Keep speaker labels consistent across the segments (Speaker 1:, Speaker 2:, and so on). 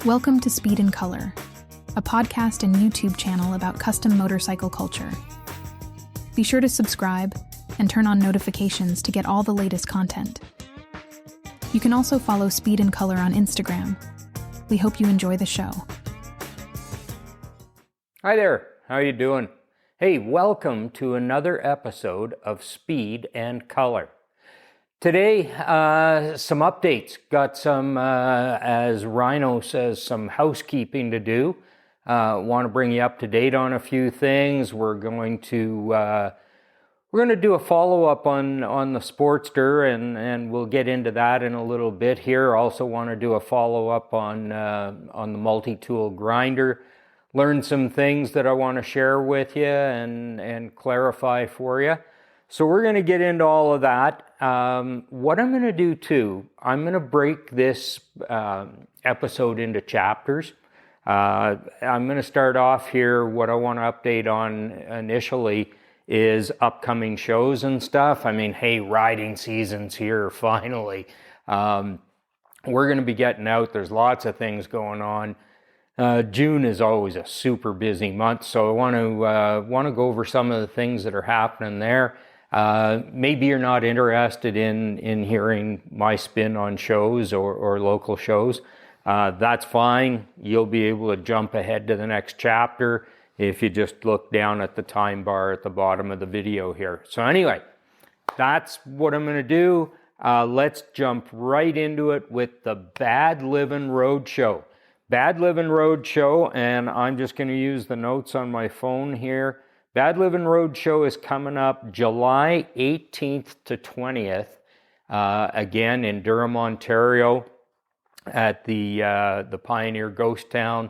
Speaker 1: Welcome to Speed in Color, a podcast and YouTube channel about custom motorcycle culture. Be sure to subscribe and turn on notifications to get all the latest content. You can also follow Speed in Color on Instagram. We hope you enjoy the show.
Speaker 2: Hi there, how are you doing? Hey, welcome to another episode of Speed and Color. Today, some updates. Got some, as Rhino says, some housekeeping to do. Want to bring you up to date on a few things. We're going to do a follow-up on the Sportster, and we'll get into that in a little bit here. Also want to do a follow-up on the MultiTool Grinder. Learn some things that I want to share with you and clarify for you. So we're going to get into all of that. What I'm going to do too, I'm going to break this episode into chapters. I'm going to start off here. What I want to update on initially is upcoming shows and stuff. I mean, hey, riding season's here finally. We're going to be getting out. There's lots of things going on. June is always a super busy month, so I want to go over some of the things that are happening there. Maybe you're not interested in hearing my spin on shows or local shows. That's fine. You'll be able to jump ahead to the next chapter if you just look down at the time bar at the bottom of the video here. So anyway, that's what I'm going to do. Let's jump right into it with the Bad Livin' Roadshow. Bad Livin' Roadshow, and I'm just going to use the notes on my phone here. Bad Livin' Roadshow is coming up July 18th to 20th, again in Durham, Ontario, at the Pioneer Ghost Town.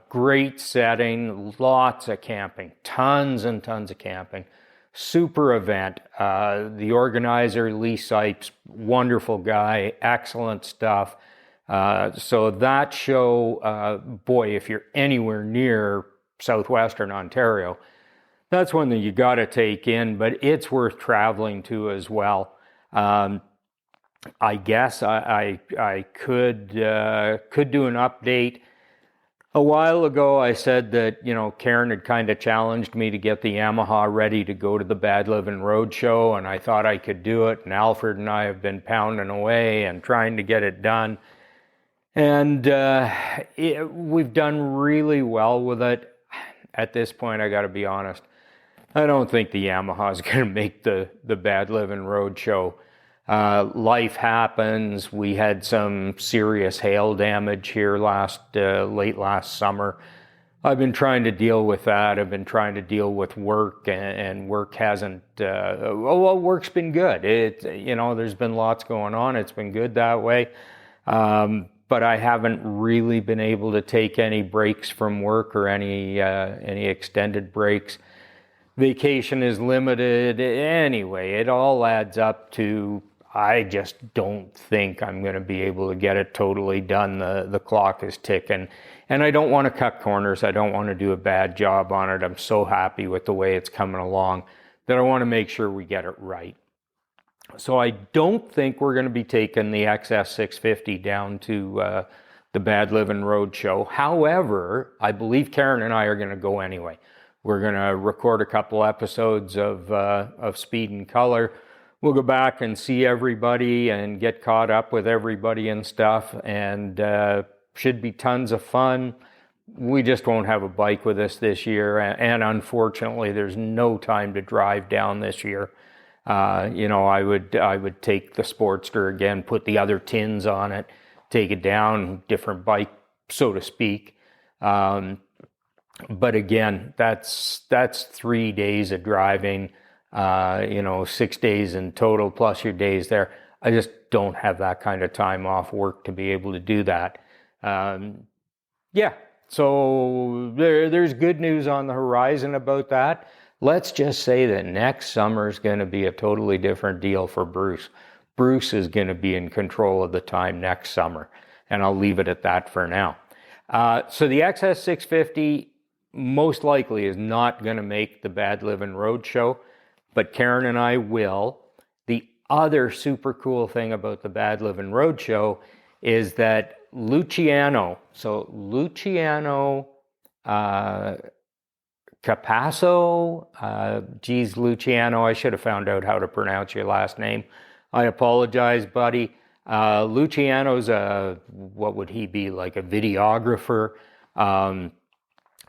Speaker 2: Great setting, lots of camping, tons and tons of camping. Super event. The organizer, Lee Sipes, wonderful guy, excellent stuff. So that show, boy, if you're anywhere near southwestern Ontario, that's one that you got to take in, but it's worth traveling to as well. I guess I could do an update. A while ago, I said that, Karen had kind of challenged me to get the Yamaha ready to go to the Bad Livin' Roadshow, and I thought I could do it, and Alfred and I have been pounding away and trying to get it done. And we've done really well with it. At this point, I got to be honest, I don't think the Yamaha is going to make the Bad Livin' Roadshow. Life happens. We had some serious hail damage here late last summer. I've been trying to deal with that. I've been trying to deal with work, and work hasn't. Work's been good. There's been lots going on. It's been good that way. But I haven't really been able to take any breaks from work or any extended breaks. Vacation is limited. Anyway, it all adds up to I just don't think I'm going to be able to get it totally done. The clock is ticking. And I don't want to cut corners. I don't want to do a bad job on it. I'm so happy with the way it's coming along that I want to make sure we get it right. So I don't think we're going to be taking the XS650 down to the Bad Livin' Roadshow. However, I believe Karen and I are going to go anyway. We're going to record a couple episodes of Speed and Color. We'll go back and see everybody and get caught up with everybody and stuff, and should be tons of fun. We just won't have a bike with us this year, and unfortunately, there's no time to drive down this year. I would take the Sportster again, put the other tins on it, take it down, different bike, so to speak. But again, that's 3 days of driving, 6 days in total plus your days there. I just don't have that kind of time off work to be able to do that. So there's good news on the horizon about that. Let's just say that next summer is going to be a totally different deal for Bruce. Bruce is going to be in control of the time next summer, and I'll leave it at that for now. So the XS650 most likely is not going to make the Bad Livin' Roadshow, but Karen and I will. The other super cool thing about the Bad Livin' Roadshow is that Luciano. So Luciano Capasso. Luciano, I should have found out how to pronounce your last name. I apologize, buddy. Luciano's what would he be, like a videographer?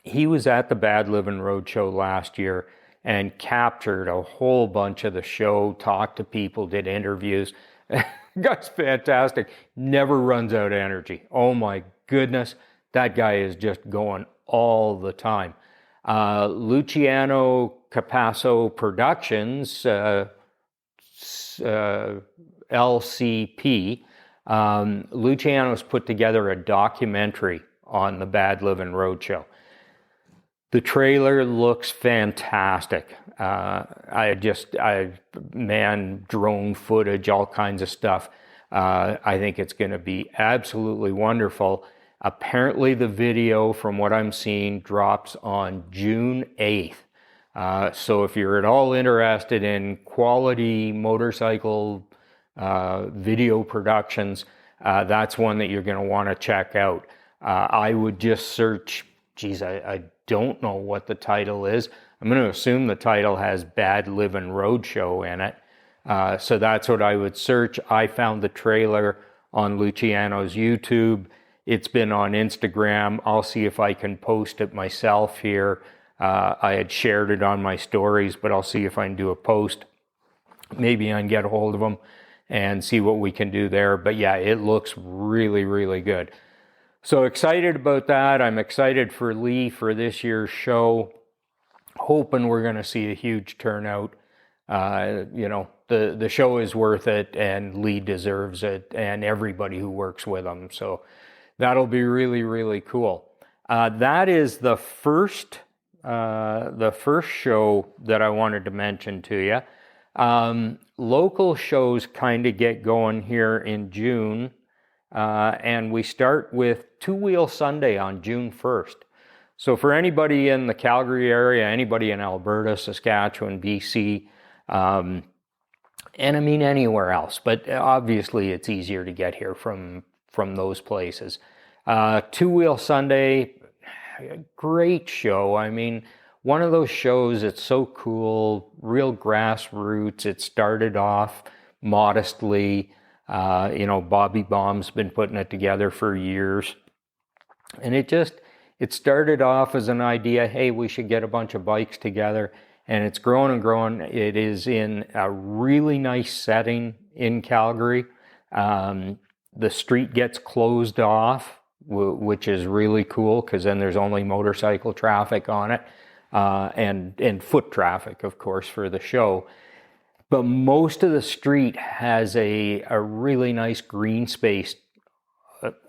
Speaker 2: He was at the Bad Living Roadshow last year and captured a whole bunch of the show, talked to people, did interviews. Guy's fantastic. Never runs out of energy. Oh my goodness. That guy is just going all the time. Luciano Capasso Productions, LCP. Luciano's put together a documentary on the Bad Living Roadshow. The trailer looks fantastic. Drone footage, all kinds of stuff. I think it's going to be absolutely wonderful. Apparently the video, from what I'm seeing, drops on June 8th. So if you're at all interested in quality motorcycle video productions, that's one that you're going to want to check out. I would just search, I don't know what the title is. I'm going to assume the title has Bad Living Roadshow in it. So that's what I would search. I found the trailer on Luciano's YouTube. It's been on Instagram. I'll see if I can post it myself here. I had shared it on my stories, but I'll see if I can do a post. Maybe I can get a hold of them and see what we can do there. But yeah, it looks really, really good. So excited about that. I'm excited for Lee for this year's show. Hoping we're going to see a huge turnout. The show is worth it, and Lee deserves it, and everybody who works with him. So that'll be really, really cool. That is the first show that I wanted to mention to you. Local shows kind of get going here in June, and we start with Two Wheel Sunday on June 1st. So for anybody in the Calgary area, anybody in Alberta, Saskatchewan, BC, and I mean anywhere else, but obviously it's easier to get here from those places. Two Wheel Sunday, great show. I mean, one of those shows, it's so cool, real grassroots. It started off modestly. Bobby Baum's been putting it together for years. And it started off as an idea, hey, we should get a bunch of bikes together. And it's grown and grown. It is in a really nice setting in Calgary. The street gets closed off, which is really cool because then there's only motorcycle traffic on it, and foot traffic, of course, for the show. But most of the street has a really nice green space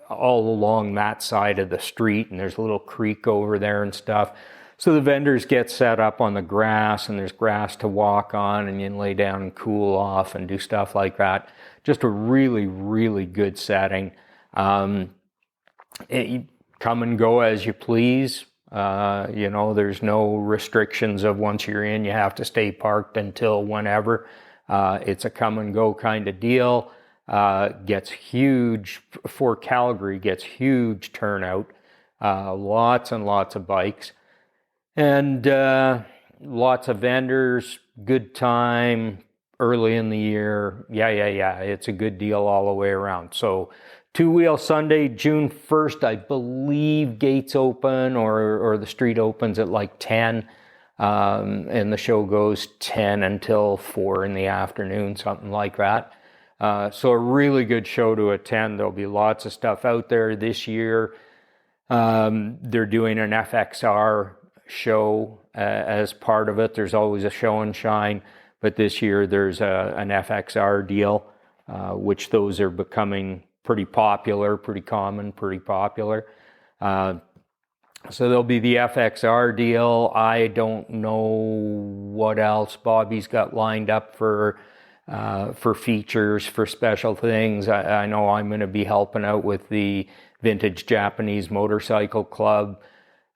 Speaker 2: all along that side of the street, and there's a little creek over there and stuff. So the vendors get set up on the grass, and there's grass to walk on, and you can lay down and cool off and do stuff like that. Just a really, really good setting. You come and go as you please. There's no restrictions of once you're in, you have to stay parked until whenever. It's a come and go kind of deal. Gets huge, for Calgary, gets huge turnout. Lots and lots of bikes. And lots of vendors, good time, early in the year. Yeah. It's a good deal all the way around. So Two Wheel Sunday, June 1st, I believe gates open or the street opens at like 10. And the show goes 10 until 4 in the afternoon, something like that. So a really good show to attend. There'll be lots of stuff out there this year. They're doing an FXR show as part of it. There's always a show and shine, but this year there's an FXR deal, which those are becoming pretty popular, pretty common, pretty popular. So there'll be the FXR deal. I don't know what else Bobby's got lined up for features, for special things. I know I'm going to be helping out with the Vintage Japanese Motorcycle Club.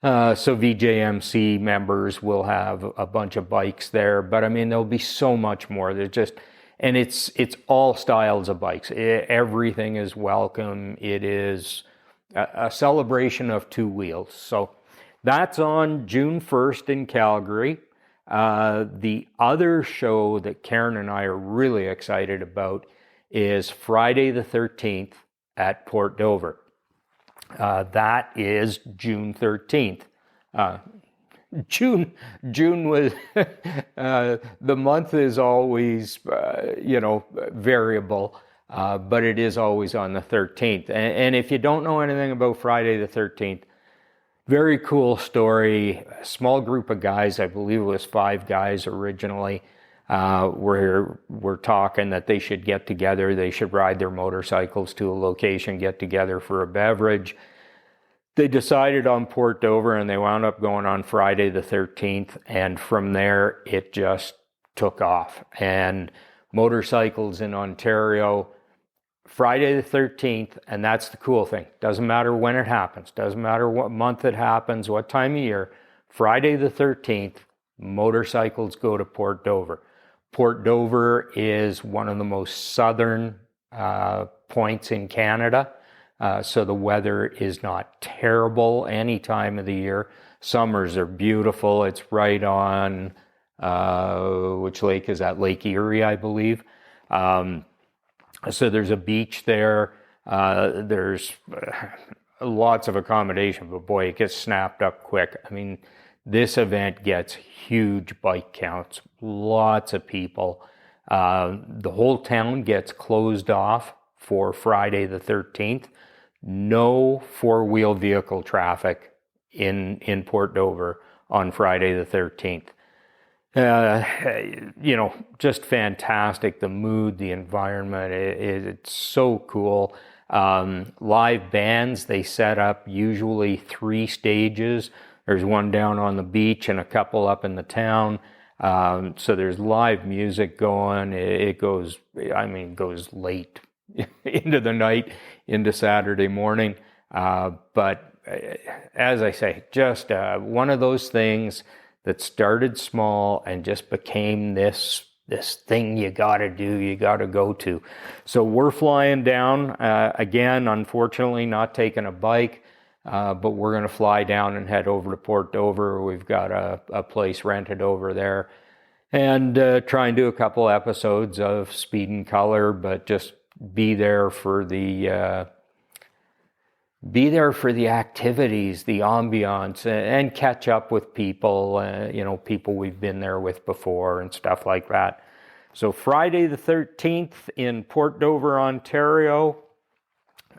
Speaker 2: So VJMC members will have a bunch of bikes there. But I mean, there'll be so much more. There's just and it's all styles of bikes. Everything is welcome. It is a celebration of two wheels. So that's on June 1st in Calgary. The other show that Karen and I are really excited about is Friday the 13th at Port Dover. That is June 13th. June was, the month is always, variable, but it is always on the 13th. And if you don't know anything about Friday the 13th, very cool story. A small group of guys, I believe it was 5 guys originally, were talking that they should get together. They should ride their motorcycles to a location, get together for a beverage. They decided on Port Dover, and they wound up going on Friday the 13th. And from there, it just took off. And motorcycles in Ontario, Friday the 13th, and that's the cool thing. Doesn't matter when it happens. Doesn't matter what month it happens, what time of year. Friday the 13th, motorcycles go to Port Dover. Port Dover is one of the most southern points in Canada. So the weather is not terrible any time of the year. Summers are beautiful. It's right on, which lake is that? Lake Erie, I believe. So there's a beach there. There's lots of accommodation, but boy, it gets snapped up quick. I mean, this event gets huge bike counts, lots of people. The whole town gets closed off for Friday the 13th. No four-wheel vehicle traffic in Port Dover on Friday the 13th. Just fantastic. The mood, the environment, it's so cool. Live bands, they set up usually 3 stages. There's one down on the beach and a couple up in the town. So there's live music going. It goes late into the night, into Saturday morning. But as I say, just one of those things that started small and just became this thing you got to do, you got to go to. So we're flying down, again, unfortunately not taking a bike, but we're going to fly down and head over to Port Dover. We've got a place rented over there, and try and do a couple episodes of Speed and Color, but just be there for the activities, the ambiance, and catch up with people, people we've been there with before and stuff like that. So Friday the 13th in Port Dover, Ontario,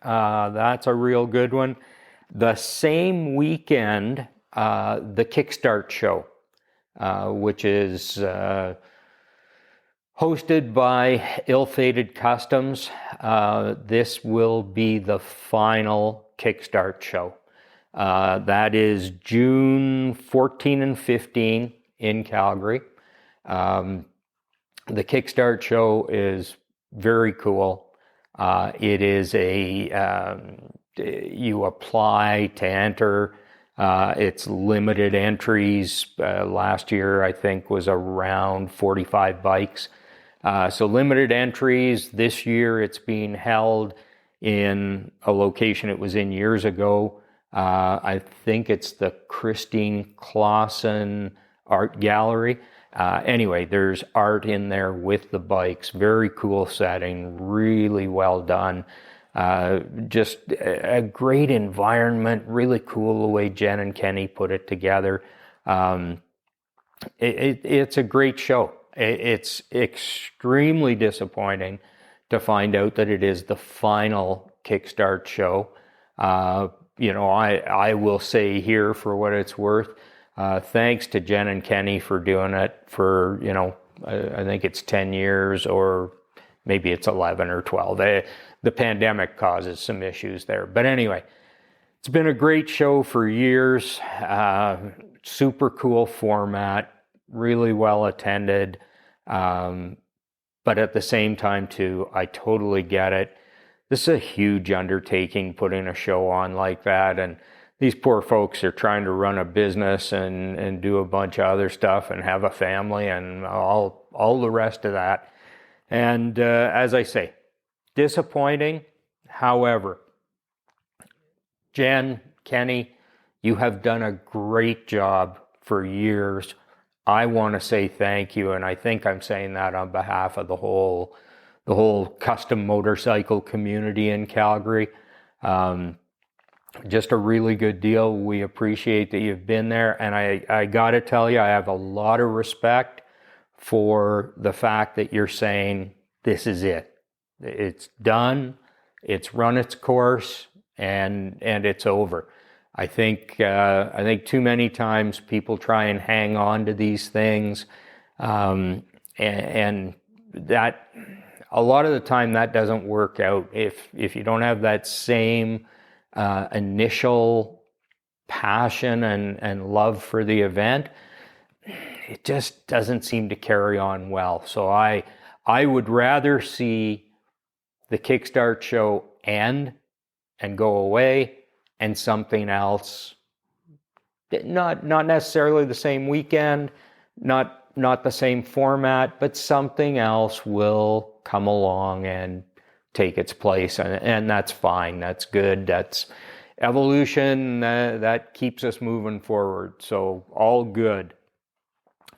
Speaker 2: that's a real good one. The same weekend, the Kickstart show, which is hosted by Ill-Fated Customs. This will be the final Kickstart show. That is June 14 and 15 in Calgary. The Kickstart show is very cool. It is you apply to enter. It's limited entries. Last year, I think, was around 45 bikes. So limited entries. This year, it's being held in a location it was in years ago. I think it's the Christine Clausen Art Gallery. Anyway, there's art in there with the bikes. Very cool setting, really well done. Just a great environment, really cool the way Jen and Kenny put it together. It's a great show. It's extremely disappointing to find out that it is the final Kickstart show. I will say here, for what it's worth, thanks to Jen and Kenny for doing it for, I think it's 10 years, or maybe it's 11 or 12. The pandemic causes some issues there. But anyway, it's been a great show for years. Super cool format, really well attended. But at the same time, too, I totally get it. This is a huge undertaking, putting a show on like that. And these poor folks are trying to run a business and do a bunch of other stuff and have a family and all the rest of that. And as I say, disappointing. However, Jen, Kenny, you have done a great job for years. I want to say thank you, and I think I'm saying that on behalf of the whole custom motorcycle community in Calgary. Just a really good deal. We appreciate that you've been there, and I got to tell you, I have a lot of respect for the fact that you're saying this is it. It's done. It's run its course, and it's over. I think too many times people try and hang on to these things, and that a lot of the time that doesn't work out. If you don't have that same initial passion and love for the event, it just doesn't seem to carry on well. So I would rather see the Kickstart show end and go away, and something else, not necessarily the same weekend, not the same format, but something else will come along and take its place, and that's fine. That's good. That's evolution. That keeps us moving forward. So all good.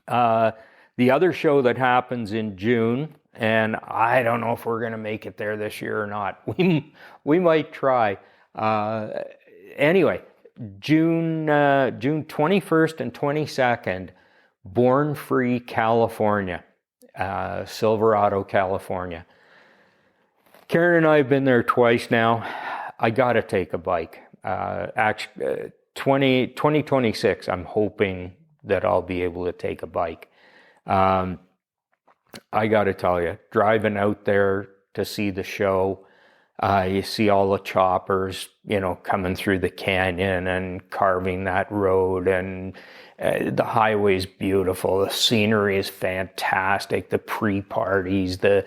Speaker 2: The other show that happens in June, and I don't know if we're going to make it there this year or not. We might try. Anyway, June 21st and 22nd, Born Free, California, Silverado, California. Karen and I have been there twice now. I got to take a bike. Actually, 2026, I'm hoping that I'll be able to take a bike. I got to tell you, driving out there to see the show, you see all the choppers, coming through the canyon and carving that road, and the highway's beautiful. The scenery is fantastic. The pre-parties, the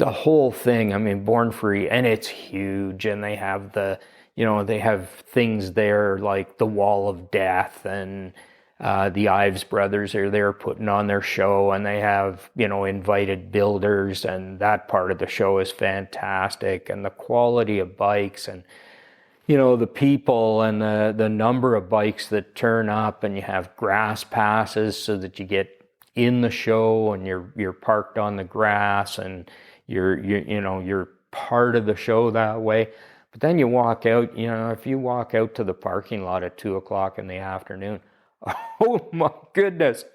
Speaker 2: whole thing. I mean, Born Free, and it's huge. And they have they have things there like the Wall of Death, and the Ives brothers are there putting on their show, and they have, invited builders, and that part of the show is fantastic. And the quality of bikes, and, the people, and the number of bikes that turn up, and you have grass passes so that you get in the show and you're parked on the grass, and you're part of the show that way. But then you walk out, if you walk out to the parking lot at 2:00 in the afternoon, oh my goodness,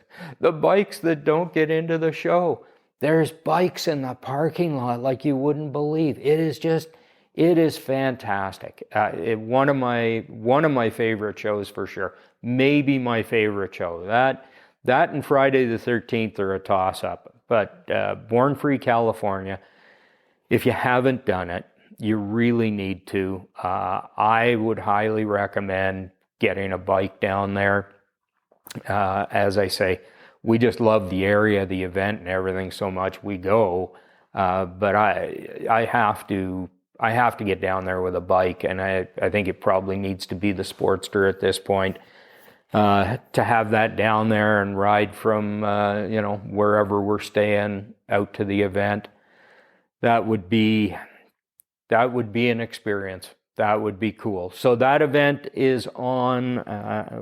Speaker 2: the bikes that don't get into the show. There's bikes in the parking lot like you wouldn't believe. It is fantastic. One of my favorite shows for sure. Maybe my favorite show. That and Friday the 13th are a toss-up. But Born Free, California, if you haven't done it, you really need to. I would highly recommend getting a bike down there. As I say, we just love the area, the event, and everything so much. We go, but I have to get down there with a bike, and I think it probably needs to be the Sportster at this point, to have that down there and ride from wherever we're staying out to the event. That would be an experience. That would be cool. So that event is on,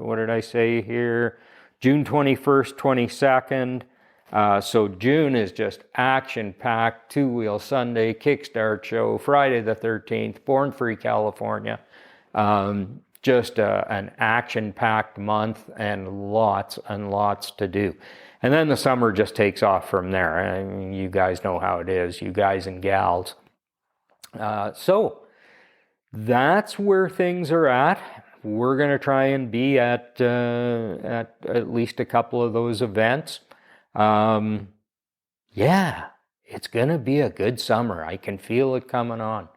Speaker 2: what did I say here? June 21st, 22nd. So June is just action-packed, two-wheel Sunday, Kickstart show, Friday the 13th, Born Free, California. Just an action-packed month, and lots to do. And then the summer just takes off from there. I mean, you guys know how it is, you guys and gals. So that's where things are at. We're going to try and be at least a couple of those events. Yeah, it's going to be a good summer. I can feel it coming on.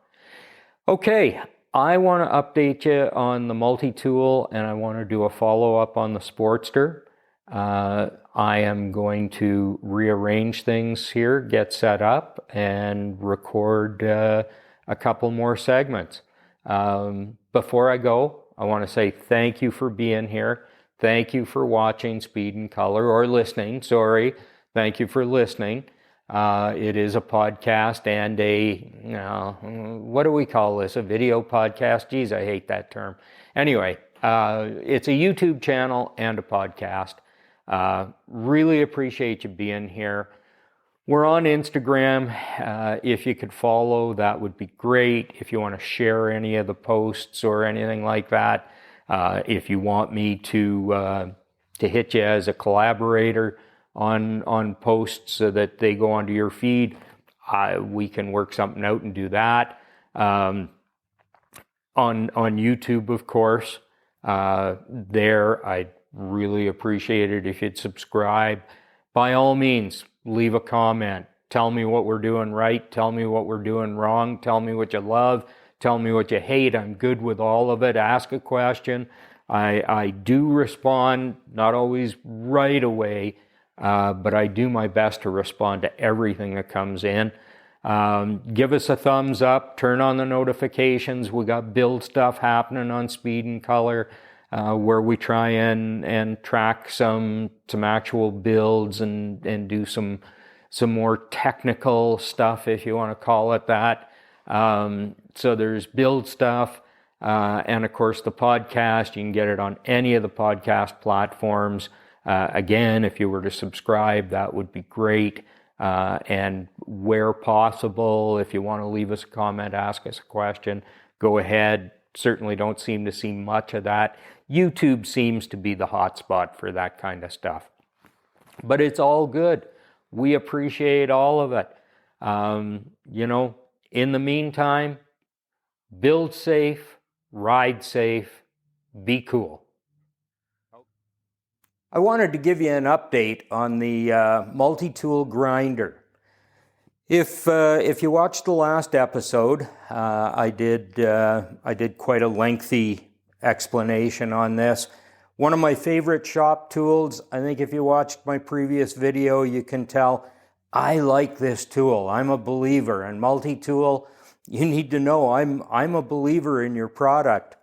Speaker 2: Okay, I want to update you on the MultiTool, and I want to do a follow-up on the Sportster. I am going to rearrange things here, get set up, and record a couple more segments. Before I go, I want to say thank you for being here. Thank you for watching Speed and Color, or listening, sorry. Thank you for listening. It is a podcast and what do we call this? A video podcast? Geez, I hate that term. Anyway, it's a YouTube channel and a podcast. Really appreciate you being here. We're on Instagram. If you could follow, that would be great. If you want to share any of the posts or anything like that, if you want me to hit you as a collaborator on posts so that they go onto your feed, we can work something out and do that. On YouTube, of course, there, I'd really appreciate it if you'd subscribe. By all means, leave a comment. Tell me what we're doing right. Tell me what we're doing wrong. Tell me what you love. Tell me what you hate. I'm good with all of it. Ask a question. I do respond, not always right away, but I do my best to respond to everything that comes in. Give us a thumbs up. Turn on the notifications. We got build stuff happening on Speed and Color, where we try and track some actual builds and do some more technical stuff, if you want to call it that. So there's build stuff, and of course the podcast. You can get it on any of the podcast platforms. Again, if you were to subscribe, that would be great. And where possible, if you want to leave us a comment, ask us a question, go ahead. Certainly don't seem to see much of that. YouTube seems to be the hot spot for that kind of stuff. But it's all good. We appreciate all of it. In the meantime, build safe, ride safe, be cool. I wanted to give you an update on the MultiTool Grinder. If you watched the last episode, I did quite a lengthy explanation on this. One of my favorite shop tools. I think if you watched my previous video, you can tell I like this tool. I'm a believer. And MultiTool, you need to know I'm a believer in your product.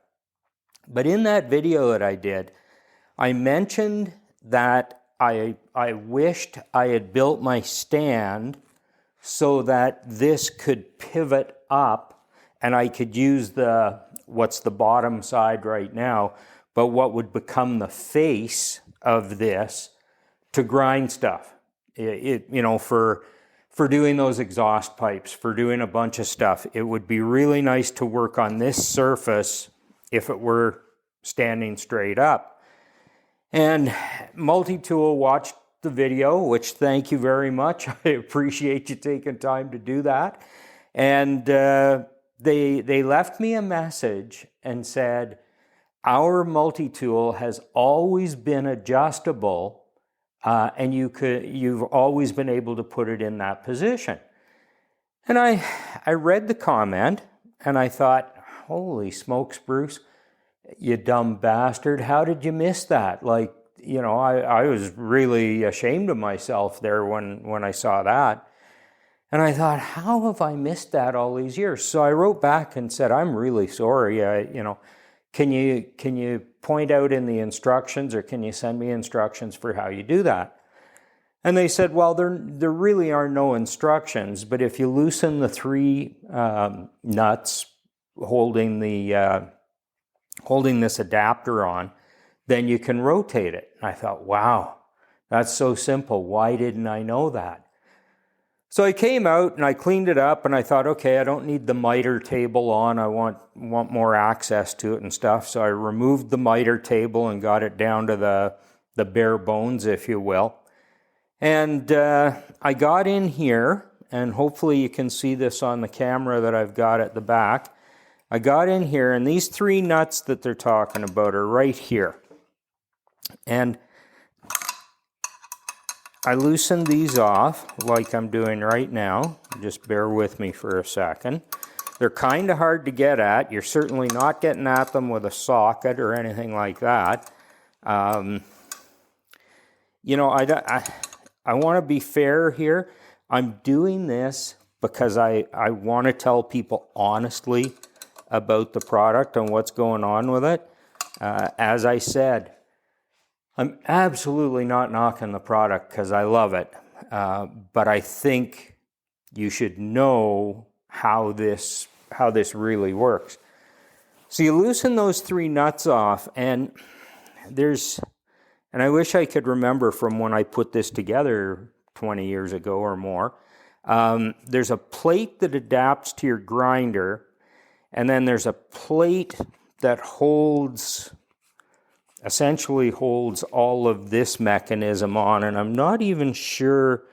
Speaker 2: But in that video that I did, I mentioned that I wished I had built my stand so that this could pivot up and I could use what's the bottom side right now, but what would become the face of this to grind stuff. For doing those exhaust pipes, for doing a bunch of stuff, it would be really nice to work on this surface if it were standing straight up. And MultiTool watched the video, which thank you very much. I appreciate you taking time to do that. And they left me a message and said, our MultiTool has always been adjustable, and you've always been able to put it in that position. And I read the comment and I thought, holy smokes, Bruce, you dumb bastard, how did you miss that? I was really ashamed of myself there when I saw that. And I thought, how have I missed that all these years? So I wrote back and said, I'm really sorry. Can you point out in the instructions, or can you send me instructions for how you do that? And they said, well, there really are no instructions, but if you loosen the three nuts holding this adapter on, then you can rotate it. And I thought, wow, that's so simple. Why didn't I know that? So I came out and I cleaned it up and I thought, okay, I don't need the miter table on. I want more access to it and stuff. So I removed the miter table and got it down to the bare bones, if you will. And I got in here, and hopefully you can see this on the camera that I've got at the back. I got in here, and these three nuts that they're talking about are right here. And I loosened these off like I'm doing right now. Just bear with me for a second. They're kind of hard to get at. You're certainly not getting at them with a socket or anything like that. I want to be fair here. I'm doing this because I want to tell people honestly about the product and what's going on with it. As I said, I'm absolutely not knocking the product because I love it. but I think you should know how this really works. So you loosen those 3 nuts off, and I wish I could remember from when I put this together 20 years ago or more. There's a plate that adapts to your grinder, and then there's a plate that essentially holds all of this mechanism on, and I'm not even sure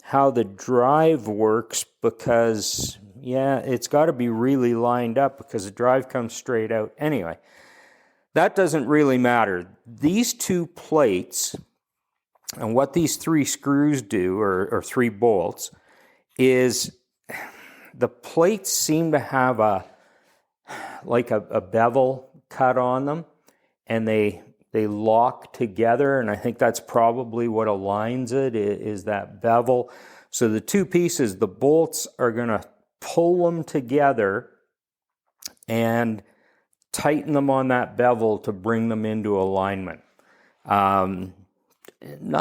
Speaker 2: how the drive works because, it's got to be really lined up because the drive comes straight out. Anyway, that doesn't really matter. These 2 plates and what these 3 screws do, or 3 bolts, is the plates seem to have a bevel cut on them, and they lock together, and I think that's probably what aligns it, is that bevel. So the 2 pieces, the bolts are going to pull them together and tighten them on that bevel to bring them into alignment. Not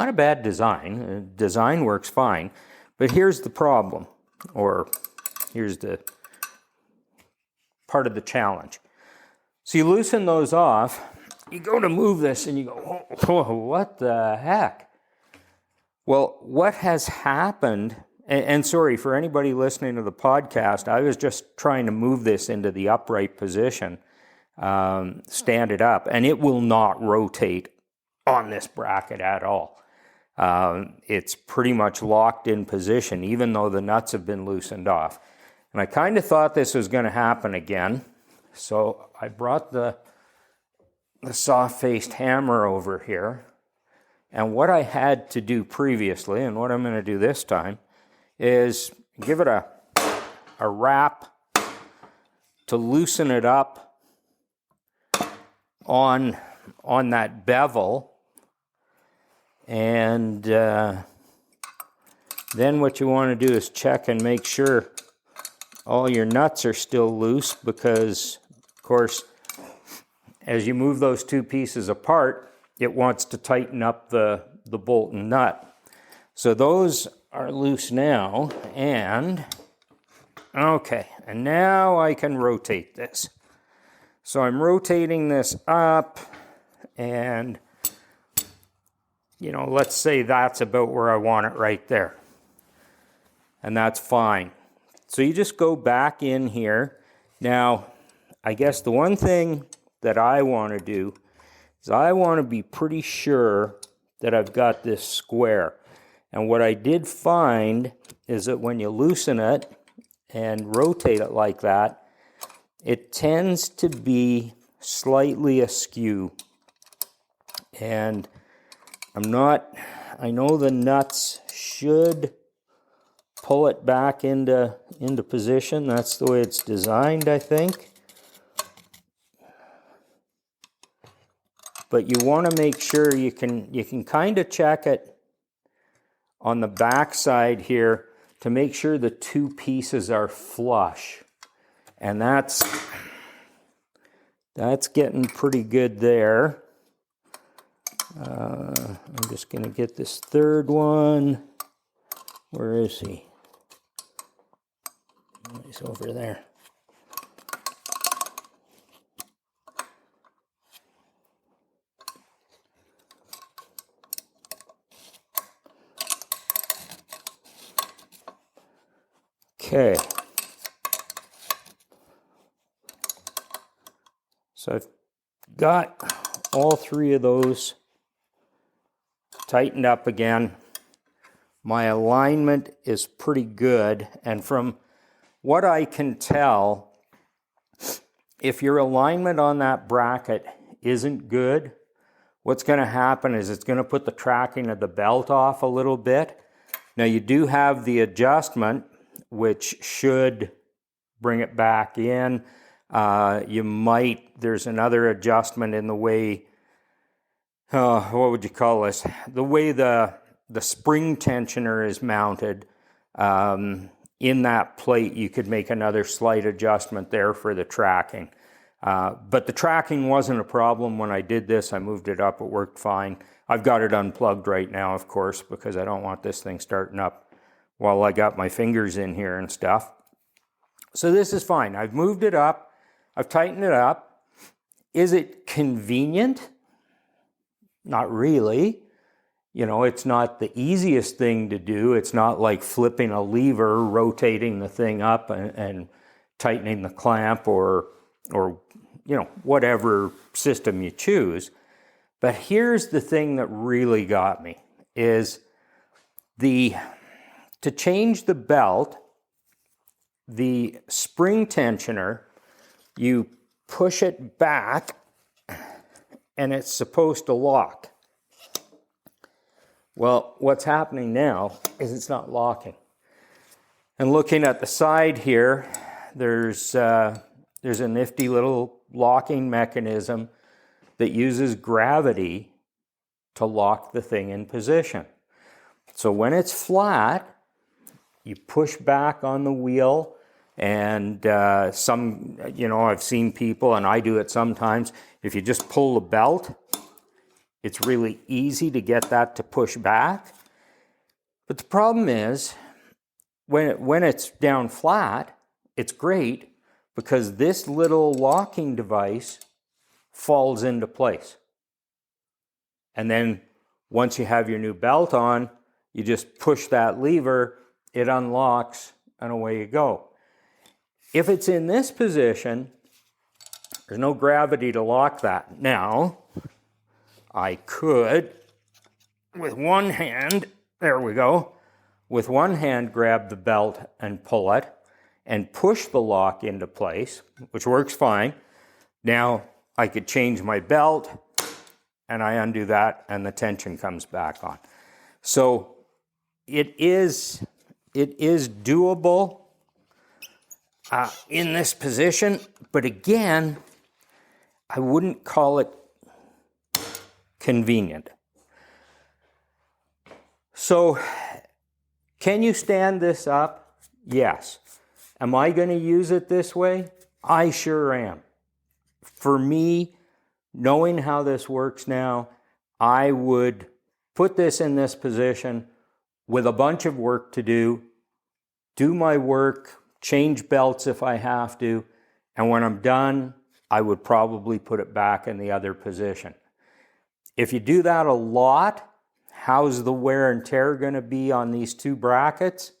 Speaker 2: a bad design. Design works fine, but here's the problem, or here's the part of the challenge. So you loosen those off, you go to move this, and you go, oh, what the heck? Well, what has happened, and sorry for anybody listening to the podcast, I was just trying to move this into the upright position, stand it up, and it will not rotate on this bracket at all. It's pretty much locked in position, even though the nuts have been loosened off. And I kind of thought this was going to happen again, so I brought the soft-faced hammer over here, and what I had to do previously, and what I'm going to do this time, is give it a wrap to loosen it up on that bevel, and then what you want to do is check and make sure all your nuts are still loose, because of course as you move those 2 pieces apart, it wants to tighten up the bolt and nut. So those are loose now, and okay, and now I can rotate this. So I'm rotating this up, and let's say that's about where I want it right there. And that's fine. So you just go back in here. Now, I guess the one thing that I want to do is I want to be pretty sure that I've got this square. And what I did find is that when you loosen it and rotate it like that, it tends to be slightly askew. And I know the nuts should pull it back into position. That's the way it's designed, I think. But you want to make sure you can kind of check it on the back side here to make sure the 2 pieces are flush. And that's getting pretty good there. I'm just going to get this 3rd one. Where is he? He's over there. Okay. So I've got all 3 of those tightened up again. My alignment is pretty good, and from what I can tell, if your alignment on that bracket isn't good, what's going to happen is it's going to put the tracking of the belt off a little bit. Now you do have the adjustment, which should bring it back in. There's another adjustment in the way, what would you call this? The way the spring tensioner is mounted in that plate, you could make another slight adjustment there for the tracking. But the tracking wasn't a problem when I did this. I moved it up. It worked fine. I've got it unplugged right now, of course, because I don't want this thing starting up while I got my fingers in here and stuff. So this is fine. I've moved it up. I've tightened it up. Is it convenient? Not really. You know, it's not the easiest thing to do. It's not like flipping a lever, rotating the thing up and tightening the clamp or you know, whatever system you choose. But here's the thing that really got me is to change the belt, the spring tensioner, you push it back and it's supposed to lock. Well, what's happening now is it's not locking. And looking at the side here, there's a nifty little locking mechanism that uses gravity to lock the thing in position. So when it's flat, you push back on the wheel, and I've seen people, and I do it sometimes, if you just pull the belt, it's really easy to get that to push back. But the problem is, when it's down flat, it's great because this little locking device falls into place. And then once you have your new belt on, you just push that lever, it unlocks, and away you go. If it's in this position, there's no gravity to lock that. Now, I could, with one hand, there we go, with one hand grab the belt and pull it and push the lock into place, which works fine. Now, I could change my belt and I undo that and the tension comes back on. So it is doable in this position, but again, I wouldn't call it convenient. So, can you stand this up? Yes. Am I going to use it this way? I sure am. For me, knowing how this works now, I would put this in this position with a bunch of work to do my work, change belts if I have to, and when I'm done, I would probably put it back in the other position. If you do that a lot, how's the wear and tear going to be on these two brackets?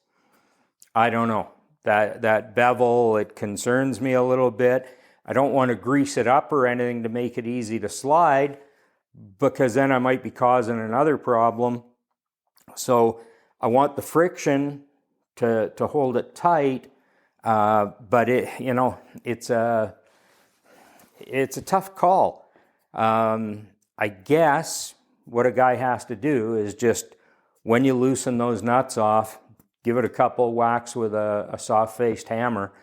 Speaker 2: I don't know. That bevel, it concerns me a little bit. I don't want to grease it up or anything to make it easy to slide, because then I might be causing another problem. So I want the friction to hold it tight, but it's a tough call. I guess what a guy has to do is just, when you loosen those nuts off, give it a couple whacks with a soft-faced hammer,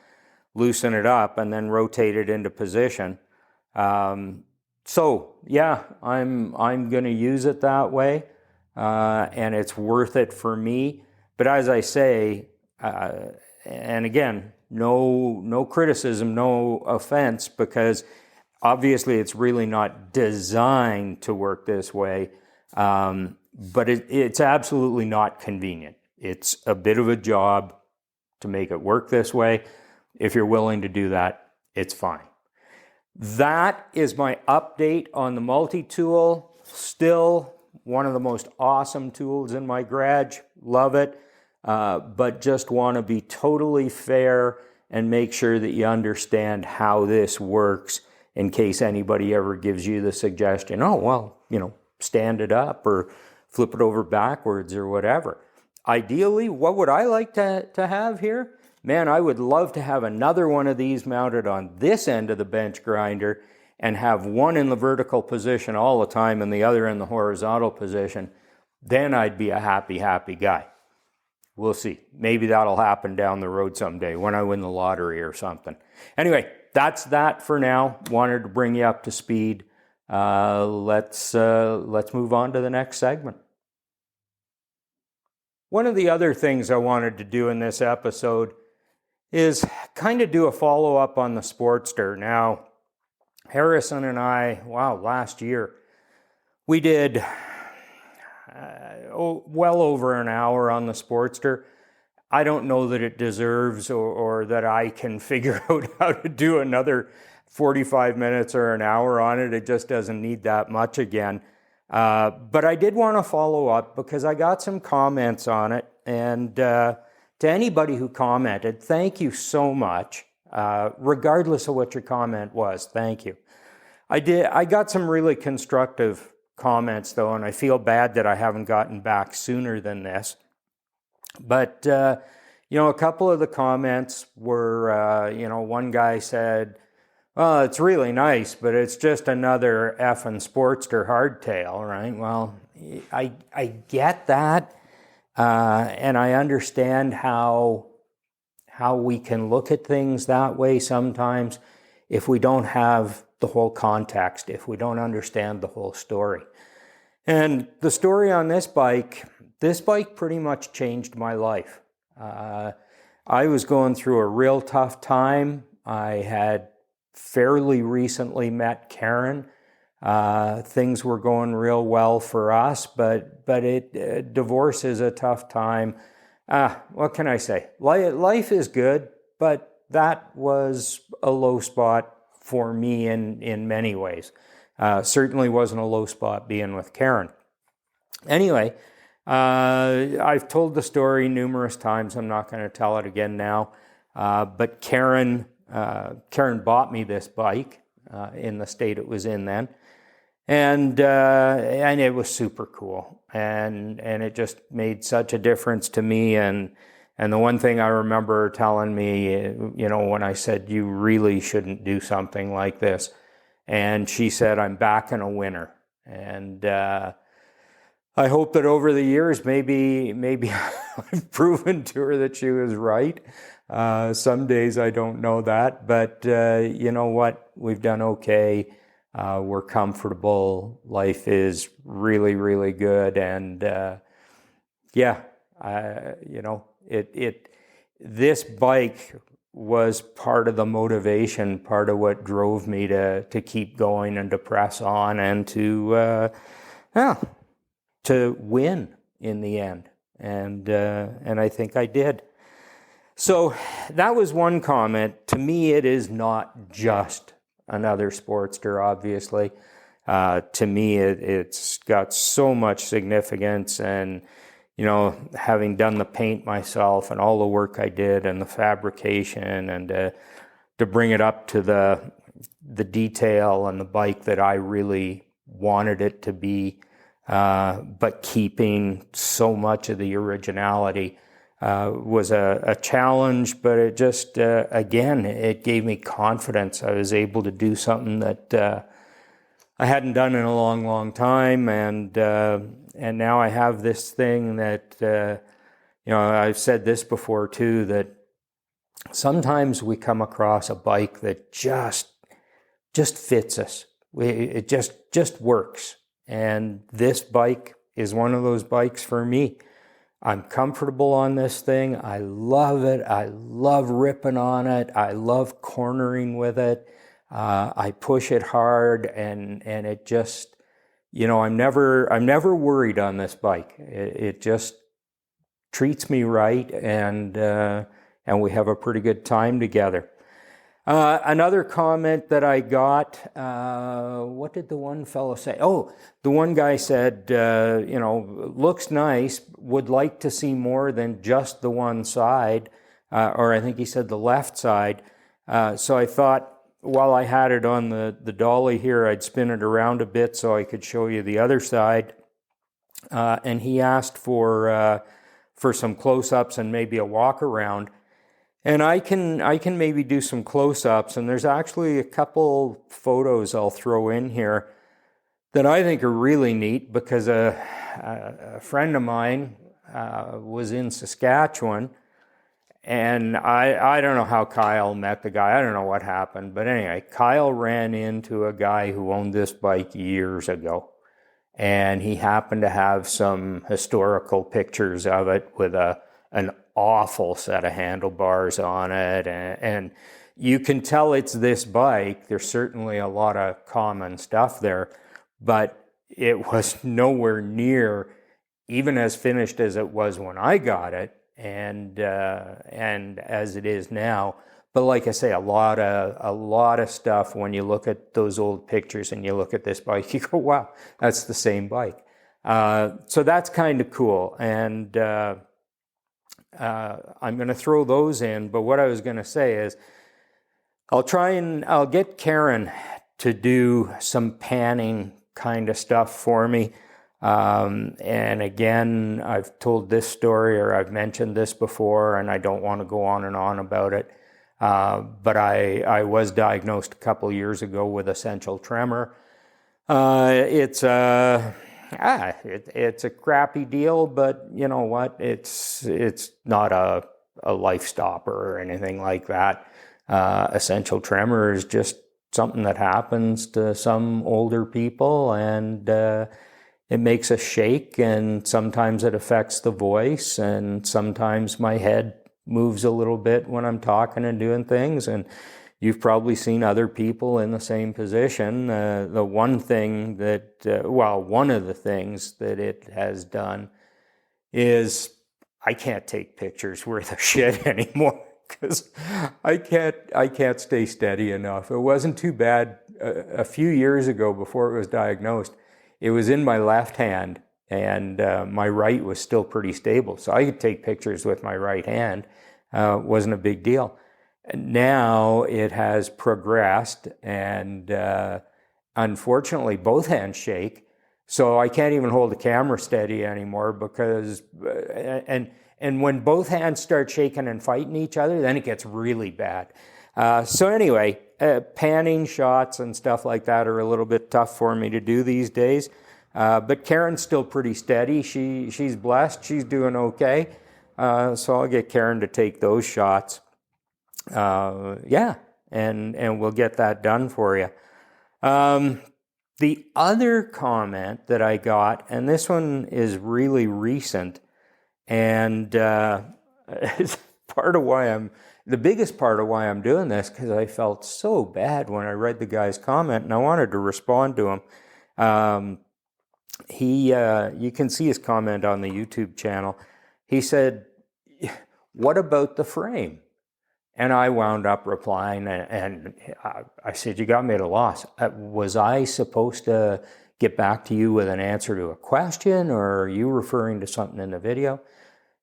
Speaker 2: loosen it up, and then rotate it into position. So yeah, I'm going to use it that way, and it's worth it for me. But as I say, and again, no criticism, no offense, because obviously it's really not designed to work this way, but it's absolutely not convenient. It's a bit of a job to make it work this way. If you're willing to do that, it's fine. That is my update on the MultiTool. Still one of the most awesome tools in my garage. Love it. But just want to be totally fair and make sure that you understand how this works in case anybody ever gives you the suggestion, oh, well, stand it up or flip it over backwards or whatever. Ideally, what would I like to have here? Man, I would love to have another one of these mounted on this end of the bench grinder and have one in the vertical position all the time and the other in the horizontal position. Then I'd be a happy guy. We'll see. Maybe that'll happen down the road someday when I win the lottery or something. Anyway, that's that for now. Wanted to bring you up to speed. Let's move on to the next segment. One of the other things I wanted to do in this episode is kind of do a follow-up on the Sportster. Now, Harrison and I, last year, we did well over an hour on the Sportster. I don't know that it deserves or that I can figure out how to do another 45 minutes or an hour on it. It just doesn't need that much again. But I did want to follow up because I got some comments on it. And to anybody who commented, thank you so much. Regardless of what your comment was, thank you. I got some really constructive comments though, and I feel bad that I haven't gotten back sooner than this. But, a couple of the comments were, one guy said, well, it's really nice, but it's just another effing Sportster hardtail, right? Well, I get that, and I understand how we can look at things that way sometimes if we don't have the whole context, if we don't understand the whole story. And the story on this bike pretty much changed my life. I was going through a real tough time. I had fairly recently met Karen. Things were going real well for us, but divorce is a tough time. What can I say? Life is good, but that was a low spot for me in many ways. Certainly wasn't a low spot being with Karen. Anyway, I've told the story numerous times. I'm not going to tell it again now. But Karen bought me this bike in the state it was in then, and it was super cool, and it just made such a difference to me. And the one thing I remember telling me, when I said, you really shouldn't do something like this, and she said, I'm backing a winner. And I hope that over the years, maybe I've proven to her that she was right. Some days I don't know that, but you know what? We've done okay. We're comfortable. Life is really, really good. And this bike was part of the motivation, part of what drove me to keep going and to press on and to win in the end. And I think I did. So that was one comment. To me, it is not just another Sportster, obviously. To me, it's got so much significance, and having done the paint myself and all the work I did and the fabrication, and to bring it up to the detail and the bike that I really wanted it to be, but keeping so much of the originality, was a challenge, but it just, again, it gave me confidence. I was able to do something that I hadn't done in a long, long time, and now I have this thing that, I've said this before too, that sometimes we come across a bike that just fits us. It just works. And this bike is one of those bikes for me. I'm comfortable on this thing. I love it. I love ripping on it. I love cornering with it. I push it hard, and it just, I'm never worried on this bike. It just treats me right, and we have a pretty good time together. Another comment that I got, what did the one fellow say? Oh, the one guy said, looks nice, would like to see more than just the one side, or I think he said the left side. So I thought, while I had it on the dolly here, I'd spin it around a bit so I could show you the other side. And he asked for some close-ups and maybe a walk around. And I can maybe do some close-ups, and there's actually a couple photos I'll throw in here that I think are really neat, because a friend of mine was in Saskatchewan, and I don't know how Kyle met the guy. I don't know what happened, but anyway, Kyle ran into a guy who owned this bike years ago, and he happened to have some historical pictures of it with an awful set of handlebars on it, and you can tell it's this bike. There's certainly a lot of common stuff there, but it was nowhere near even as finished as it was when I got it, and as it is now. But like I say, a lot of stuff. When you look at those old pictures and you look at this bike, you go, "Wow, that's the same bike." So that's kind of cool, and I'm going to throw those in. But what I was going to say is, I'll get Karen to do some panning kind of stuff for me. And again, I've told this story, or I've mentioned this before, and I don't want to go on and on about it. But I was diagnosed a couple years ago with essential tremor. It's a crappy deal, but you know what? It's not a life stopper or anything like that. Essential tremor is just something that happens to some older people, and it makes us shake, and sometimes it affects the voice, and sometimes my head moves a little bit when I'm talking and doing things. And you've probably seen other people in the same position. The one thing that, one of the things that it has done is I can't take pictures worth of shit anymore, because I can't stay steady enough. It wasn't too bad a few years ago before it was diagnosed. It was in my left hand, and my right was still pretty stable, so I could take pictures with my right hand. Wasn't a big deal. Now it has progressed, and unfortunately both hands shake, so I can't even hold the camera steady anymore, because and when both hands start shaking and fighting each other, then it gets really bad. So anyway, panning shots and stuff like that are a little bit tough for me to do these days. But Karen's still pretty steady. She's blessed. She's doing okay. So I'll get Karen to take those shots. And we'll get that done for you. The other comment that I got, and this one is really recent, and it's the biggest part of why I'm doing this, because I felt so bad when I read the guy's comment, and I wanted to respond to him. You can see his comment on the YouTube channel. He said, "What about the frame?" And I wound up replying, and I said, "You got me at a loss. Was I supposed to get back to you with an answer to a question, or are you referring to something in the video?"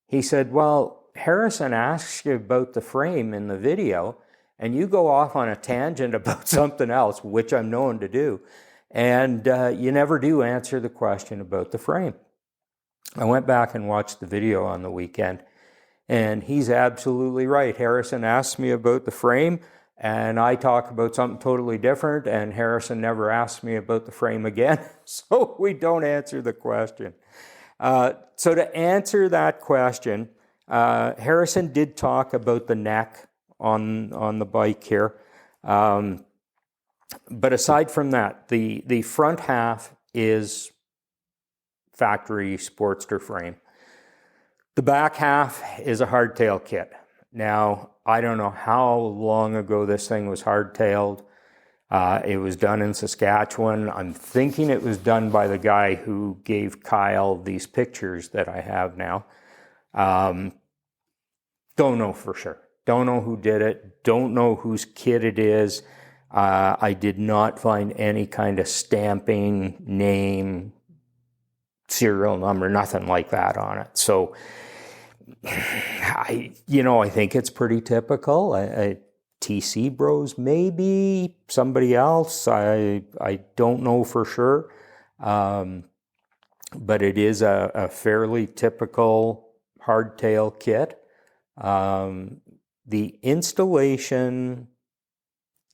Speaker 2: He said, "Well, Harrison asks you about the frame in the video, and you go off on a tangent about something else," which I'm known to do, "and you never do answer the question about the frame." I went back and watched the video on the weekend, and he's absolutely right. Harrison asked me about the frame, and I talk about something totally different, and Harrison never asked me about the frame again, so we don't answer the question. So to answer that question, Harrison did talk about the neck on the bike here. But aside from that, the front half is factory Sportster frame. The back half is a hardtail kit. Now, I don't know how long ago this thing was hardtailed. It was done in Saskatchewan. I'm thinking it was done by the guy who gave Kyle these pictures that I have now. Don't know for sure. Don't know who did it. Don't know whose kit it is. I did not find any kind of stamping, name, serial number, nothing like that on it. So, I think it's pretty typical. TC Bros, maybe somebody else. I don't know for sure. But it is a fairly typical hardtail kit. The installation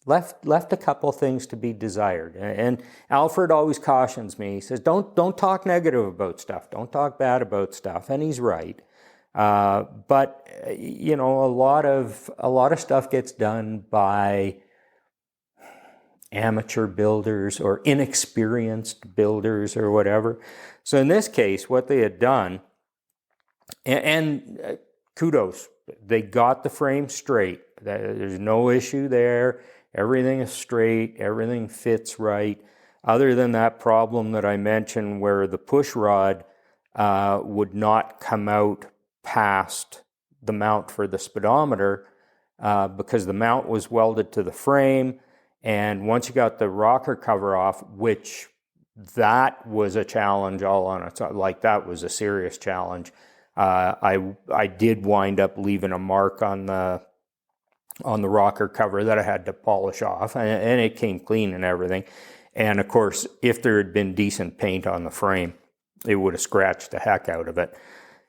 Speaker 2: left a couple things to be desired. And Alfred always cautions me. He says, don't talk negative about stuff. Don't talk bad about stuff. And he's right. But a lot of stuff gets done by amateur builders or inexperienced builders or whatever. So in this case, what they had done, and kudos, they got the frame straight. There's no issue there. Everything is straight. Everything fits right. Other than that problem that I mentioned where the push rod would not come out past the mount for the speedometer because the mount was welded to the frame. And once you got the rocker cover off, which that was a challenge all on its own, like that was a serious challenge. I did wind up leaving a mark on the rocker cover that I had to polish off, and it came clean and everything. And of course, if there had been decent paint on the frame, it would have scratched the heck out of it.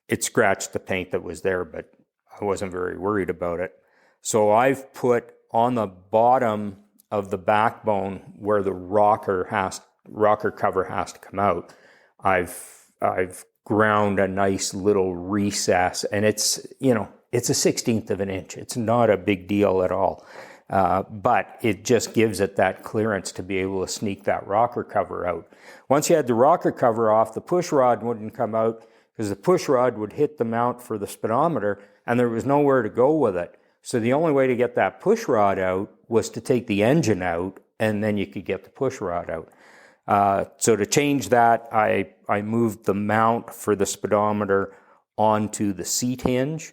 Speaker 2: It scratched the paint that was there, but I wasn't very worried about it. So I've put on the bottom of the backbone where the rocker cover has to come out, I've ground a nice little recess, and it's a 1/16 of an inch. It's not a big deal at all. But it just gives it that clearance to be able to sneak that rocker cover out. Once you had the rocker cover off, the push rod wouldn't come out because the push rod would hit the mount for the speedometer and there was nowhere to go with it. So the only way to get that push rod out was to take the engine out and then you could get the push rod out. So to change that, I moved the mount for the speedometer onto the seat hinge.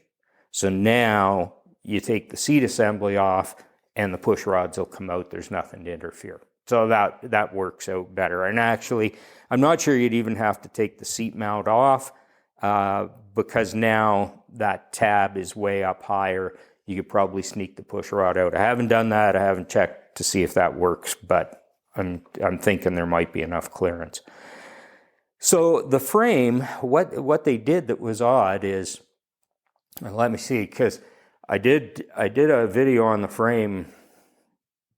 Speaker 2: So now you take the seat assembly off and the push rods will come out. There's nothing to interfere. So that works out better. And actually, I'm not sure you'd even have to take the seat mount off because now that tab is way up higher. You could probably sneak the push rod out. I haven't done that. I haven't checked to see if that works, but I'm thinking there might be enough clearance. So the frame, what they did that was odd is, let me see, because I did a video on the frame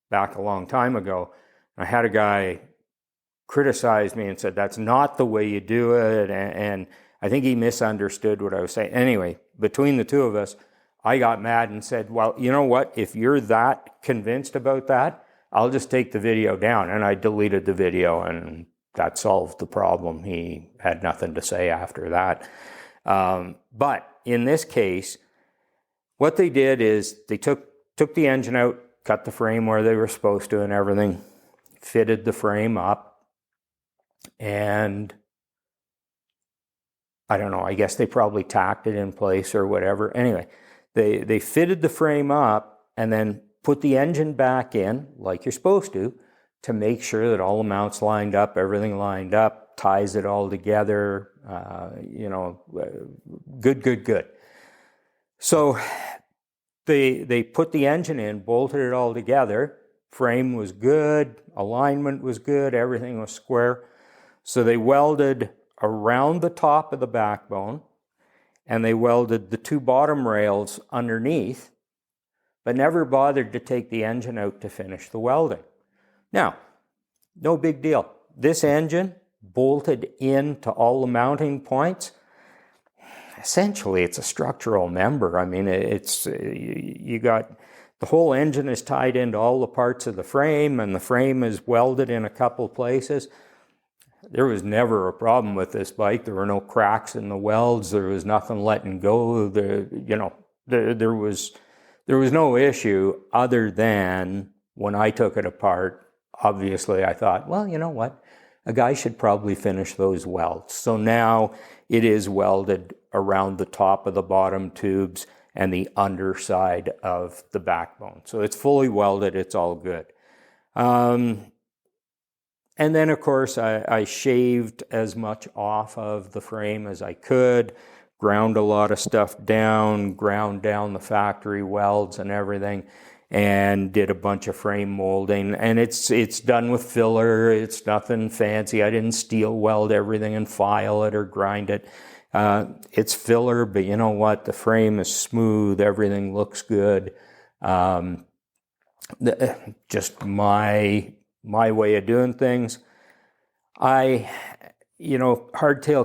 Speaker 2: back a long time ago. I had a guy criticize me and said, that's not the way you do it. And I think he misunderstood what I was saying. Anyway, between the two of us, I got mad and said, well, you know what? If you're that convinced about that, I'll just take the video down. And I deleted the video and that solved the problem. He had nothing to say after that. But in this case, what they did is they took the engine out, cut the frame where they were supposed to and everything, fitted the frame up, and I don't know, I guess they probably tacked it in place or whatever. Anyway, they fitted the frame up and then put the engine back in like you're supposed to make sure that all the mounts lined up, everything lined up, ties it all together, good. So they put the engine in, bolted it all together. Frame was good, alignment was good, everything was square. So they welded around the top of the backbone and they welded the two bottom rails underneath, but never bothered to take the engine out to finish the welding. Now, no big deal. This engine bolted into all the mounting points. Essentially, it's a structural member. I mean, you got the whole engine is tied into all the parts of the frame, and the frame is welded in a couple places. There was never a problem with this bike. There were no cracks in the welds. There was nothing letting go. There was no issue other than when I took it apart. Obviously, I thought, well, you know what? A guy should probably finish those welds. So now it is welded around the top of the bottom tubes and the underside of the backbone. So it's fully welded. It's all good. And then, of course, I shaved as much off of the frame as I could, ground a lot of stuff down, ground down the factory welds and everything, and did a bunch of frame molding. And it's done with filler. It's nothing fancy. I didn't steel weld everything and file it or grind it. It's filler, but you know what? The frame is smooth. Everything looks good. Just my way of doing things. Hardtail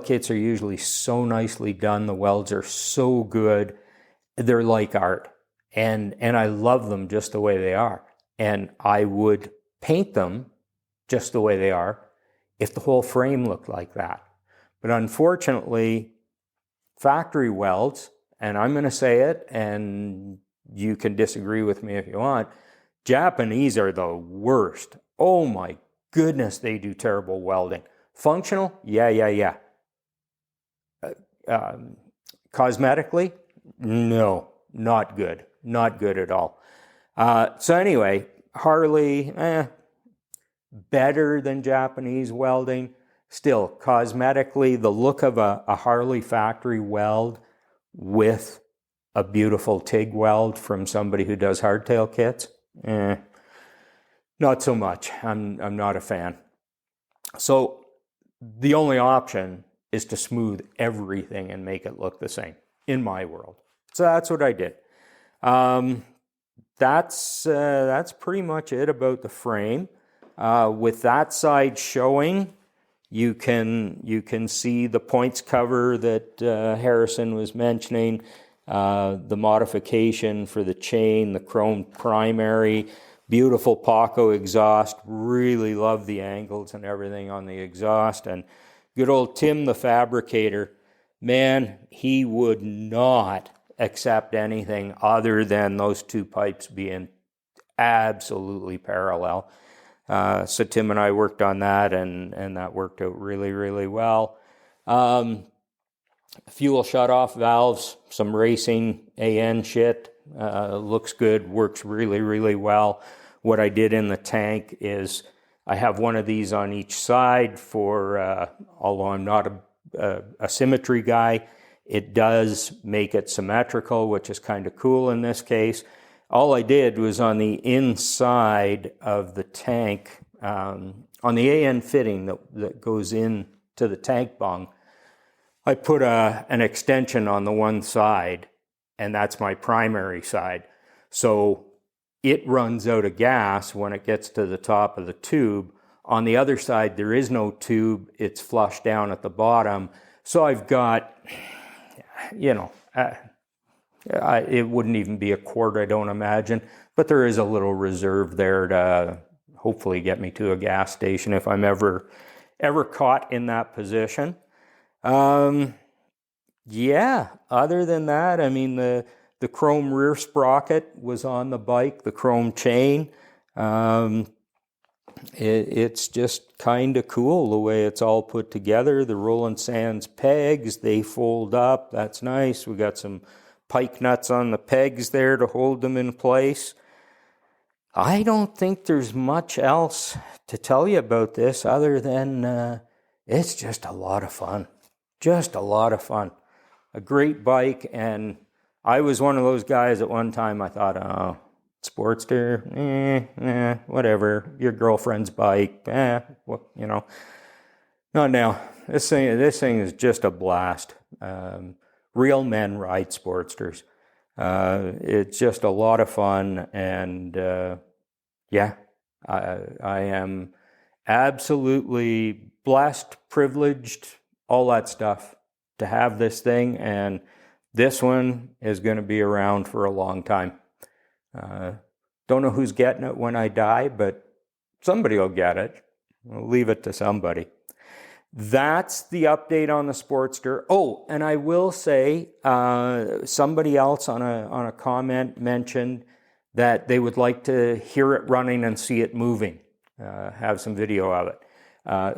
Speaker 2: kits are usually so nicely done. The welds are so good. They're like art. And I love them just the way they are. And I would paint them just the way they are if the whole frame looked like that. But unfortunately, factory welds, and I'm going to say it, and you can disagree with me if you want, Japanese are the worst. Oh my goodness, they do terrible welding. Functional? Yeah. Cosmetically? No, not good. Not good at all. So anyway, Harley, better than Japanese welding. Still, cosmetically, the look of a Harley factory weld with a beautiful TIG weld from somebody who does hardtail kits, not so much. I'm not a fan. So the only option is to smooth everything and make it look the same in my world. So that's what I did. That's pretty much it about the frame. With that side showing, you can see the points cover that Harrison was mentioning, the modification for the chain, the chrome primary, beautiful Paco exhaust. Really love the angles and everything on the exhaust. And good old Tim, the fabricator, man, he would not accept anything other than those two pipes being absolutely parallel. So Tim and I worked on that, and that worked out really, really well. Fuel shutoff valves, some racing AN shit, looks good, works really, really well. What I did in the tank is I have one of these on each side for, although I'm not a symmetry guy, it does make it symmetrical, which is kind of cool in this case. All I did was on the inside of the tank, on the AN fitting that goes into the tank bung, I put an extension on the one side, and that's my primary side. So it runs out of gas when it gets to the top of the tube. On the other side, there is no tube. It's flush down at the bottom. So I've got, it wouldn't even be a quart, I don't imagine, but there is a little reserve there to hopefully get me to a gas station if I'm ever caught in that position. Other than that, I mean, the chrome rear sprocket was on the bike, the chrome chain. It's just kind of cool the way it's all put together. The Roland Sands pegs, they fold up. That's nice. We got some pike nuts on the pegs there to hold them in place. I don't think there's much else to tell you about this other than it's just a lot of fun. Just a lot of fun. A great bike, and I was one of those guys at one time I thought, oh, Sportster, whatever, your girlfriend's bike, Not now. This thing is just a blast. Real men ride Sportsters. It's just a lot of fun, and I am absolutely blessed, privileged, all that stuff to have this thing, and this one is going to be around for a long time. Don't know who's getting it when I die, but somebody will get it. We'll leave it to somebody. That's the update on the Sportster. Oh, and I will say, somebody else on a comment mentioned that they would like to hear it running and see it moving, have some video of it.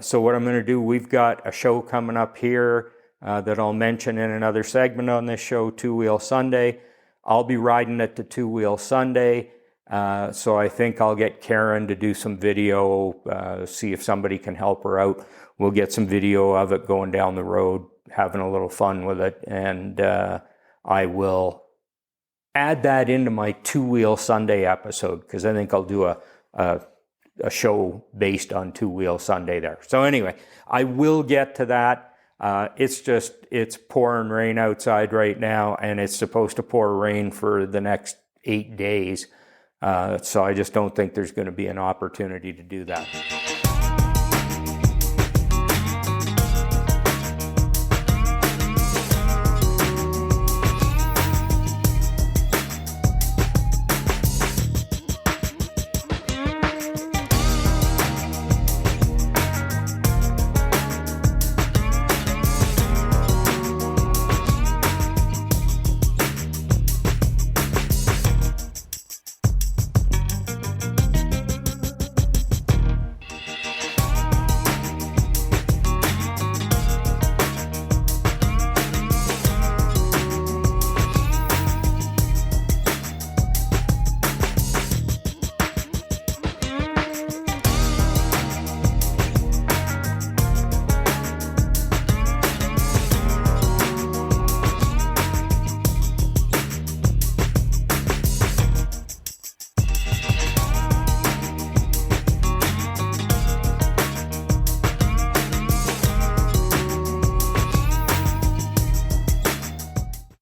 Speaker 2: So what I'm going to do, we've got a show coming up here that I'll mention in another segment on this show, Two Wheel Sunday. I'll be riding it to Two Wheel Sunday, so I think I'll get Karen to do some video, see if somebody can help her out. We'll get some video of it going down the road, having a little fun with it, and I will add that into my Two Wheel Sunday episode, because I think I'll do a show based on Two Wheel Sunday there. So anyway, I will get to that. It's pouring rain outside right now, and it's supposed to pour rain for the next 8 days. So I just don't think there's going to be an opportunity to do that.